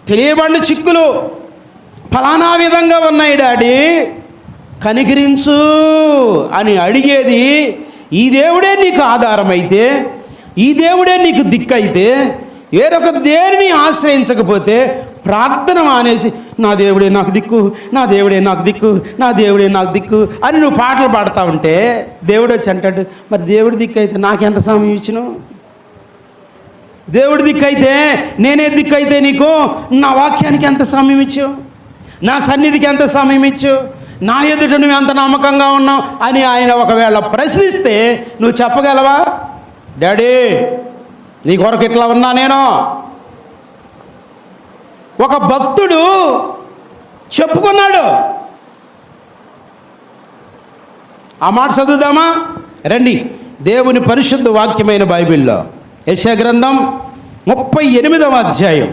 తెలియబడిన చిక్కులు ఫలానా విధంగా ఉన్నాయి డాడీ, కనికరించు అని అడిగేది ఈ దేవుడే నీకు ఆధారమైతే, ఈ దేవుడే నీకు దిక్కైతే, వేరొక దేనిని ఆశ్రయించకపోతే ప్రార్థన మానేసి నా దేవుడే నాకు దిక్కు, నా దేవుడే నాకు దిక్కు, నా దేవుడే నాకు దిక్కు అని నువ్వు పాటలు పాడుతూ ఉంటే దేవుడు వచ్చి అంటాడు, మరి దేవుడి దిక్కు అయితే నాకెంత సమయం ఇచ్చినావు? దేవుడి దిక్కైతే, నేనే దిక్కైతే నీకు నా వాక్యానికి ఎంత సమయం ఇచ్చావు, నా సన్నిధికి ఎంత సమయం ఇచ్చావు, నా ఎదుట నువ్వు ఎంత నమ్మకంగా ఉన్నావు అని ఆయన ఒకవేళ ప్రశ్నిస్తే నువ్వు చెప్పగలవా? డాడీ నీ కొరకు ఇట్లా ఉన్నా నేను. ఒక భక్తుడు చెప్పుకున్నాడు. ఆ మాట చదువుదామా రండి. దేవుని పరిశుద్ధ వాక్యమైన బైబిల్లో యెషయా గ్రంథం 38వ అధ్యాయం